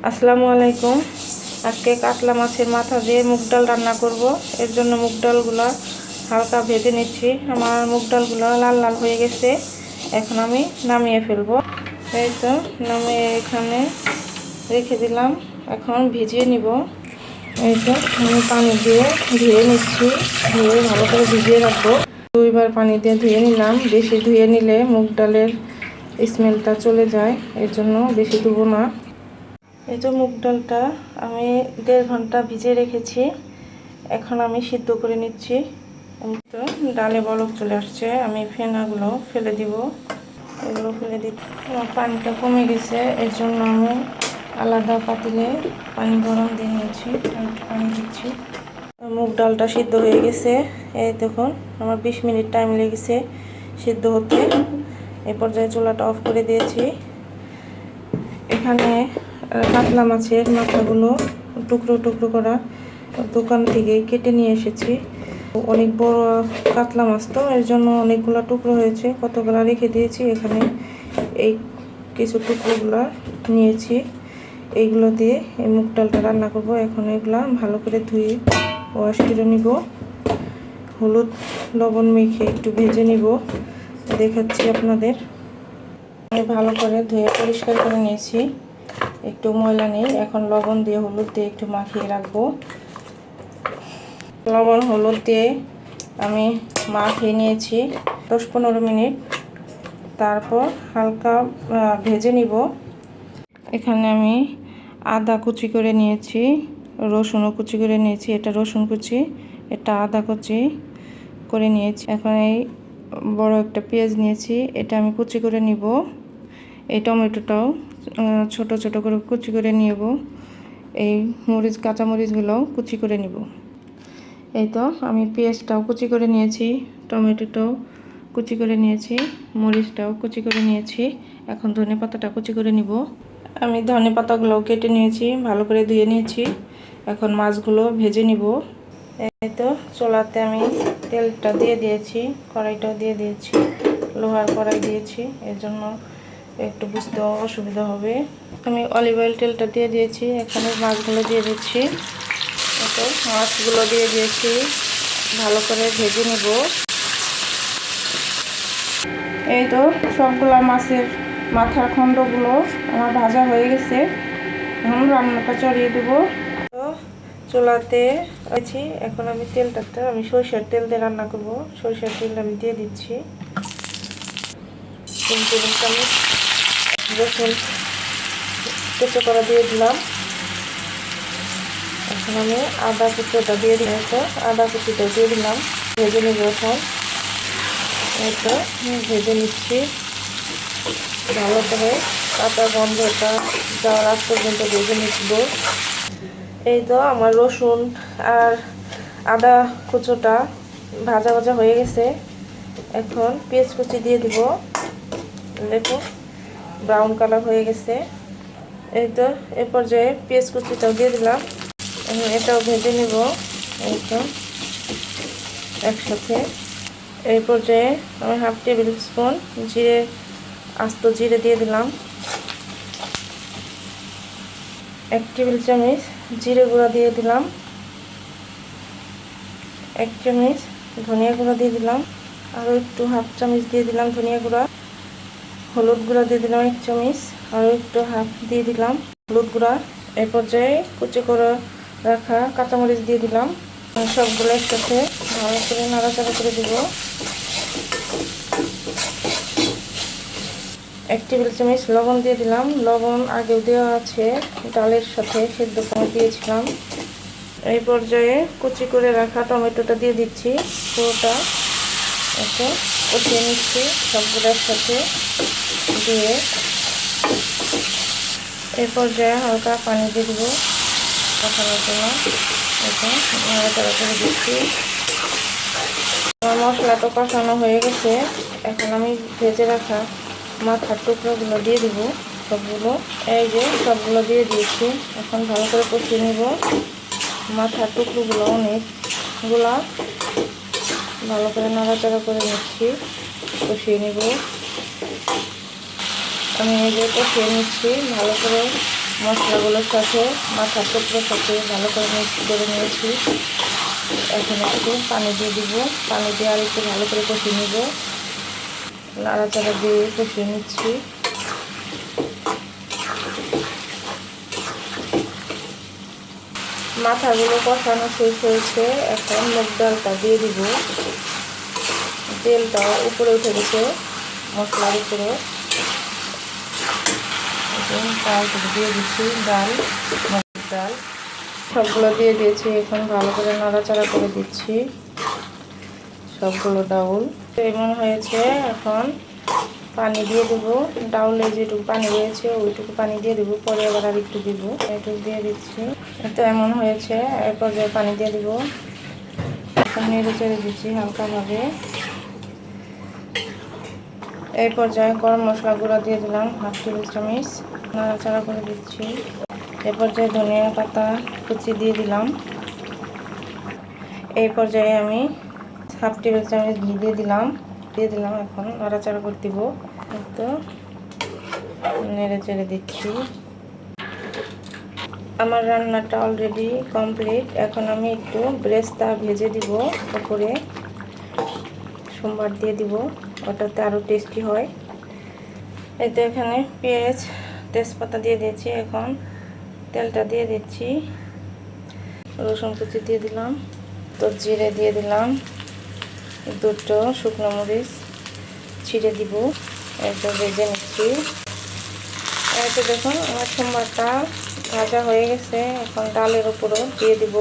আসসালামু আলাইকুম। আজকে কাতলা মাছের মাথা দিয়ে মুগ ডাল রান্না করব। এর জন্য মুগ ডালগুলো হালকা ভেজে নিচ্ছি। আমার মুগ ডালগুলো লাল লাল হয়ে গেছে। এখন আমি নামিয়ে ফেলবো। এই তো নামিয়ে এখানে রেখে দিলাম। এখন ভিজিয়ে নিব। এই তো আমি পানি দিয়ে ধুয়ে নিচ্ছি। ধুয়ে ভালো করে ভিজিয়ে রাখবো। দুইবার পানি দিয়ে ধুয়ে নিলাম। বেশি ধুয়ে নিলে মুগ ডালের স্মেলটা চলে যায়, এর জন্য বেশি ধুবো না। এই যে মুগ ডালটা আমি 1.5 ঘন্টা ভিজিয়ে রেখেছি। এখন আমি সিদ্ধ করে নিচ্ছি। তো ডালে বলক চলে আসছে, আমি ফেনাগুলো ফেলে দিব। এগুলো ফেলে দিই। পানিটা কমে গেছে, এর জন্য আমি আলাদা পাতিলে পানি গরম দিয়ে নিয়েছি। একটু পানি দিচ্ছি। মুগ ডালটা সিদ্ধ হয়ে গেছে। এই দেখুন আমার 20 মিনিট টাইম লেগেছে সিদ্ধ হতে। এই পর্যায়ে চুলাটা অফ করে দিয়েছি। এখানে কাতলা মাছের মাথাগুলো টুকরো টুকরো করা দোকান থেকে কেটে নিয়ে এসেছি। অনেক বড় কাতলা মাছ, তো এর জন্য অনেকগুলো টুকরো হয়েছে। কতগুলো রেখে দিয়েছি। এখানে এই কিছু টুকরোগুলো নিয়েছি। এইগুলো দিয়ে এই মুগ ডালটা রান্না করব। এখন এগুলা ভালো করে ধুয়ে ওয়াশ করে নিব। হলুদ লবণ মেখে একটু ভেজে নিব, দেখাচ্ছি আপনাদের। ভালো করে ধুয়ে পরিষ্কার করে নিয়েছি, একটু ময়লা নেই। এখন লবণ দিয়ে হলুদ দিয়ে একটু মাখিয়ে রাখবো। লবণ হলুদ দিয়ে আমি মাখিয়ে নিয়েছি 10-15 মিনিট। তারপর হালকা ভেজে নিব। এখানে আমি আদা কুচি করে নিয়েছি, রসুনও কুচি করে নিয়েছি। এটা রসুন কুচি, এটা আদা কুচি করে নিয়েছি। এখন এই বড় একটা পেঁয়াজ নিয়েছি, এটা আমি কুচি করে নিব। এই টমেটোটাও ছোট ছোট করে কুচি করে নিব। এই কাঁচা মরিচগুলোও কুচি করে নিব। এই তো আমি পেঁয়াজটাও কুচি করে নিয়েছি, টমেটোটাও কুচি করে নিয়েছি, মরিচটাও কুচি করে নিয়েছি। এখন ধনেপাতাটা কুচি করে নিব। আমি ধনেপাতাগুলোও কেটে নিয়েছি, ভালো করে ধুয়ে নিয়েছি। এখন মাছগুলো ভেজে নিব। এই তো চুলাতে আমি তেলটা দিয়ে দিয়েছি, কড়াইটাও দিয়ে দিয়েছি। লোহার কড়াই দিয়েছি, এর জন্য একটু বুঝতে অসুবিধা হবে। আমি অলিভ অয়েল তেলটা দিয়ে দিয়েছি। এখানে মাছগুলো দিয়ে দিচ্ছি। তো মাছগুলো দিয়ে দিয়েছি, ভালো করে ভেজে নিব। এই তো সবগুলা মাছের মাথার খণ্ডগুলো আমার ভাজা হয়ে গেছে। এখন রান্নাটা চড়িয়ে দেব। তো চুলাতে আছি। এখন আমি আমি সরষের তেল দিয়ে রান্না করব। সরষের তেল আমি দিয়ে দিচ্ছি। 3 টেবিল চামচ রসুন কুচো করা দিয়ে দিলাম। এখন আমি আদা কুচোটা দিয়ে দিলাম। তো আদা কুচিটা দিয়ে দিলাম, ভেজে নেব। এখন এই তো ভেজে নিচ্ছি ভালো করে। কাঁচা গন্ধটা যাওয়ার আগ পর্যন্ত ভেজে নিচ্ছি। এই তো আমার রসুন আর আদা কুচোটা ভাজা ভাজা হয়ে গেছে। এখন পেঁয়াজ কুচি দিয়ে দিব। দেখো ব্রাউন কালার হয়ে গেছে। এই তো এ পর্যায়ে পেঁয়াজ কুচিটাও দিয়ে দিলাম। এটাও ভেজে নেব। এই তো একসাথে। এই পর্যায়ে আমি 1/2 টেবিল স্পুন আস্ত জিরে দিয়ে দিলাম। 1 টেবিল চামচ জিরে গুঁড়া দিয়ে দিলাম। 1 চামচ ধনিয়া গুঁড়া দিয়ে দিলাম। আরও একটু 1/2 চামচ দিয়ে দিলাম ধনিয়া গুঁড়া। হলুদ গুঁড়া দিয়ে দিলাম 1 চামচ। আরও একটু হাফ দিয়ে দিলাম হলুদ গুঁড়া। এই পর্যায়ে কুচি করে রাখা কাঁচামরিচ দিয়ে দিলাম। সবগুলো একসাথে ভালো করে নাড়াচাড়া করে দেব। 1 টেবিল চামচ লবণ দিয়ে দিলাম। লবণ আগেও দেওয়া আছে, ডালের সাথে সেদ্ধ করে দিয়েছিলাম। এই পর্যায়ে কুচি করে রাখা টমেটোটা দিয়ে দিচ্ছি। পুরোটা একটু কষিয়ে নিচ্ছি সবগুলো একসাথে দিয়ে। এই পর্যায়ে হালকা পানি দিয়ে দেবো কষানোর জন্য। এটা নাড়াচাড়া করে দিচ্ছি। আমার মশলাটা কষানো হয়ে গেছে। এখন আমি ভেজে রাখা মাথার টুকরোগুলো দিয়ে দিব। সবগুলো এই যে সবগুলো দিয়ে দিয়েছি। এখন ভালো করে কষিয়ে নেব। মাথার টুকরোগুলো অনেকগুলা, ভালো করে নাড়াচাড়া করে নিচ্ছি, কষিয়ে নেব। আমি এই যে কষিয়ে নিচ্ছি ভালো করে। মশলাগুলোর সাথে মাথার টুকরোর সাথে ভালো করে মিক্স করে নিয়েছি। এখন একটু পানি দিয়ে দিব, পানি দিয়ে আর একটু ভালো করে কষিয়ে নেব। নাড়াচাড়া দিয়ে কষিয়ে নিচ্ছি। মাথাগুলো কষানো শেষ হয়েছে, এখন মুগ ডালটা দিয়ে দিব। তেলটা উপরে উঠে গেছে মশলার উপরে, ডাল দিয়ে দিচ্ছি, মুগ ডাল সবগুলো দিয়ে দিয়েছি। এখন ভালো করে নাড়াচাড়া করে দিচ্ছি সবগুলো ডাউল। এমন হয়েছে, এখন পানি দিয়ে দেবো। ডাউলে যেটুকু পানি রয়েছে ওইটুকু পানি দিয়ে দেবো, পরে আবার আর একটু দিব, এইটুকু দিয়ে দিচ্ছি। তো এমন হয়েছে, এর পর্যায়ে পানি দিয়ে দিব। এখন নেড়ে চেড়ে দিচ্ছি হালকাভাবে। এই পর্যায়ে গরম মশলা গুঁড়া দিয়ে দিলাম 1/2 টেবিল চামচ, নাড়াচাড়া করে দিচ্ছি। এই পর্যায়ে ধনিয়া পাতা কুচি দিয়ে দিলাম। এই পর্যায়ে আমি 1/2 টেবিল চামচ ঘি দিয়ে দিলাম। এখন নাড়াচাড়া করে দিব। তো নেড়ে চেড়ে দিচ্ছি। আমার রান্নাটা অলরেডি কমপ্লিট। এখন আমি একটু ব্রেস্তা ভেজে দিব উপরে, সোমবার দিয়ে দিব, ওটাতে আরও টেস্টি হয়। এই তো এখানে পেঁয়াজ তেজপাতা দিয়ে দিয়েছি। এখন তেলটা দিয়ে দিচ্ছি, রসুন কুচি দিয়ে দিলাম, তো জিরে দিয়ে দিলাম, দুটো শুকনো মরিচ ছিঁড়ে দিব। একটু ভেজে নিচ্ছি। এই তো দেখুন আমার সোমবারটা ভাজা হয়ে গেছে। এখন ডালের উপরও দিয়ে দিব,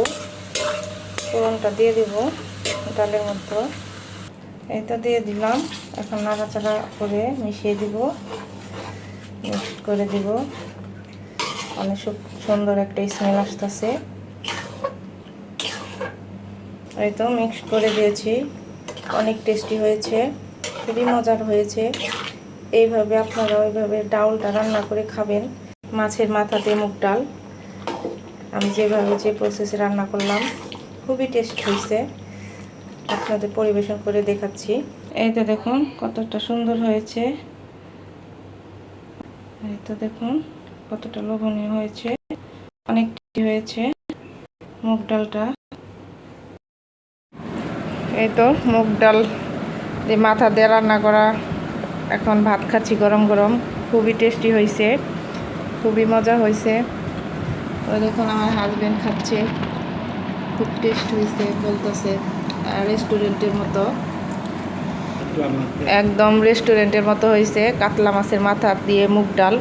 ফোড়নটা দিয়ে দিব ডালের মধ্যে। এই তো দিয়ে দিলাম। এখন নাড়াচাড়া করে মিশিয়ে দিব, মিক্স করে দিব। অনেক সুন্দর একটা স্মেল আসতেছে। এই তো মিক্স করে দিয়েছি, অনেক টেস্টি হয়েছে, খুবই মজার হয়েছে। এইভাবে আপনারা ওইভাবে ডাউলটা রান্না করে খাবেন। মাছের মাথা দিয়ে মুগ ডাল আমি যেভাবে যে প্রসেসে রান্না করলাম, খুবই টেস্ট হয়েছে। আপনাদের পরিবেশন করে দেখাচ্ছি। এই তো দেখুন কতটা সুন্দর হয়েছে। এই তো দেখুন কতটা লোভনীয় হয়েছে, অনেক টেস্টি হয়েছে মুগ ডালটা। এই তো মুগ ডাল যে মাথা দিয়ে রান্না করা, এখন ভাত খাচ্ছি গরম গরম। খুবই টেস্টি হয়েছে, খুবই মজা হয়েছে। ওই দেখুন আমার হাজবেন্ড খাচ্ছে, খুব টেস্ট হয়েছে বলতেছে। রেস্টুরেন্টের মতো, একদম রেস্টুরেন্টের মতো হয়েছে। কাতলা মাছের মাথা দিয়ে মুগ ডাল।